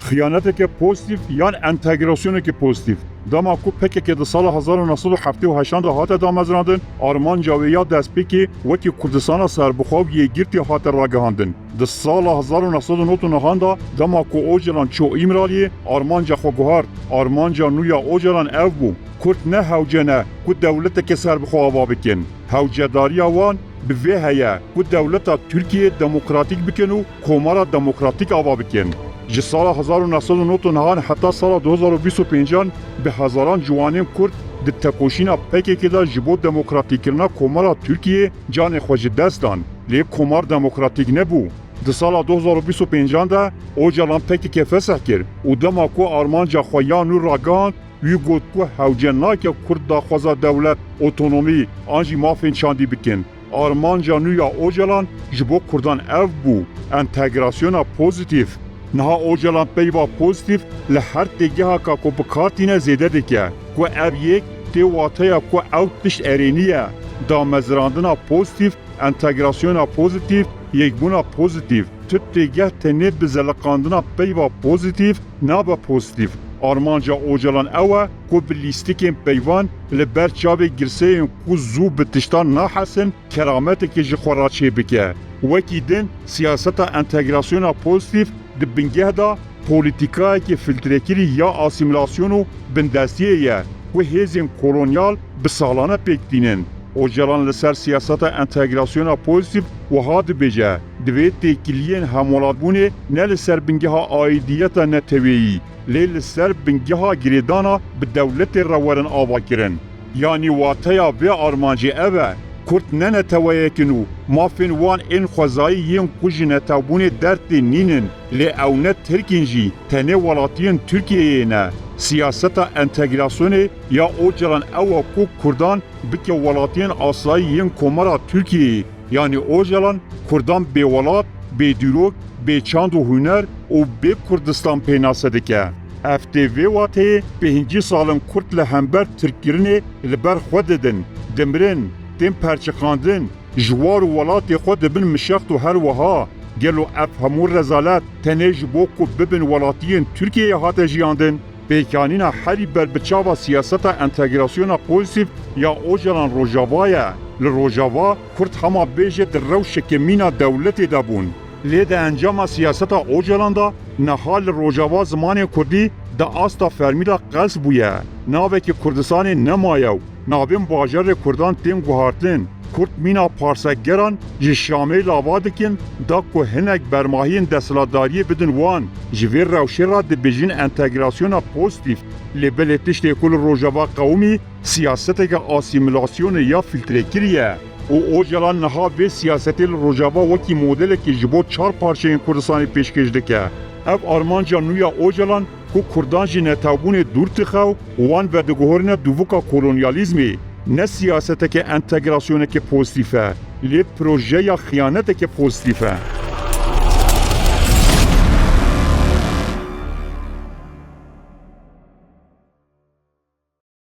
خیانتێکی پۆزتیڤ یان ئەنتەگراسیۆنێکی پۆزتیڤ. دەما ku pekekê di sala 1978 de hate damezrandin, armanca wê ya destpêkê wekî Kurdistana serbixwe yêgirtî hate ragihandin. Di sala 1999 da dema ku Ocalan çû Îmraliyê armanca xwe guhart. Armanca nû ya Ocalan ev bû. Kurd ne hewce ne ku dewletekê serbixwe ava bikin. Hewcedariya wan bi vê heye ku dewleta Tirkiyê demokratîk bikin û komara demokratîk ava bikin. Ji sala 1999 heta sala 2025 bi hezaran ciwanên Kurd di tekoşîna PKK'ê de ji bo demokratîkkirina komara Tirkiyê canê xwe ji dest dan. Lê komar demokratîk nebû. Di sala 2025 de Ocalan PKK fesih kir û dema ku armanca xwe ya nû ragihand, wî got ku hewce nake Kurd daxwaza dewlet, otonomî an jî mafên çandî bikin. Armanca nû ya Ocalan ji bo Kurdan ev bû, entegrasyona pozitîv. Niha Ocalan peyva pozitîv li her têgeha ka ku bikartîne zêde dike. Ku ev yek tê wateya ku ew tişt erêniye. Damezrandina pozitîv, entegrasyona pozitîv, yekbûna pozitîv. Tu têgeh tenê bi zeleqandina peyva pozitîv nabe pozitîv. Armanca Ocalan ew e ku bi lîstikên peyvan li ber çavê girseyên ku zû bi tiştan nahesin kerametekê ji xwe re çêbike. Wekî din siyaseta entegrasyona pozitîv di bingeh da polîtîkayekî filtrekirî ya asîmilasyon û bindestiyê ye ku hêzên kolonyal bi salane pêk tînin. Ocalan li ser siyaseta entegrasyona pozitîv wiha dibêje divê têkiliyên hemwelatbûnê ne li ser bingeha aidiyeta neteweyî lê li ser bingeha girêdana bi dewletê re werin avakirin. Yanî wateya vê armancê ev e Kurd ne neteweyekin û mafên wan ên xwezayî yên ku ji netewbûnê dertê nînin lê ew ne Tirkên jî tenê welatiyên Tirkiyeyê ne. Siyaseta entegrasyonê ya Ocalan ew e ku Kurdan bike welatiyên asayî yên komara Tirkiyeyê. Yanî Ocalan Kurdan bêwelat, bêdîrok, bêçand û huner û bê Kurdistan pênase dike. Ev tê vê wateyê pêncî salên Kurd li hember tirkkirinê li ber xwe didin, dimirin, tên perçiqandin, ji war û welatê xwe dibin mişext û her wiha. Gelo ev hemû rezalet tenê ji bo ku bibin welatiyên Tirkiyeyê hate jiyandin. Pêkanîna herî ber bi çava siyaseta entegrasyona pozitîv ya Ocalan Rojava ye. Li Rojava Kurd hema bêje di rewşeke mîna dewletê de bûn. Lê di encama siyaseta Ocalan da niha li Rojava zimanên Kurdî di asta fermî de qes bûye. Navekî Kurdistanê nemaye û navên bajarê Kurdan tên guhartin. Kurd mîna parsekgeran ji Şamê lava dikin da ku hinek bermahiyên desthilatdariyê bidin wan. Ji vê rewşê re dibêjin entegrasyona pozitîv. Lê belê tiştê ku li Rojava qewmî siyaseteke asîmilasyonê ya filtrekirî ye. û Ocalan niha vê siyasetê li Rojava wekî modelekî ji bo çar parçeyên Kurdistanê pêşkêş dike. Ev armanca nû ya Ocalan ku Kurdan ji netewbûnê dûr tixew wan vediguhorîne dûvika kolonyalîzmê. Ne siyaseteke entegrasyoneke pozitîv e, lê projeya xıyaneteke pozitîv e.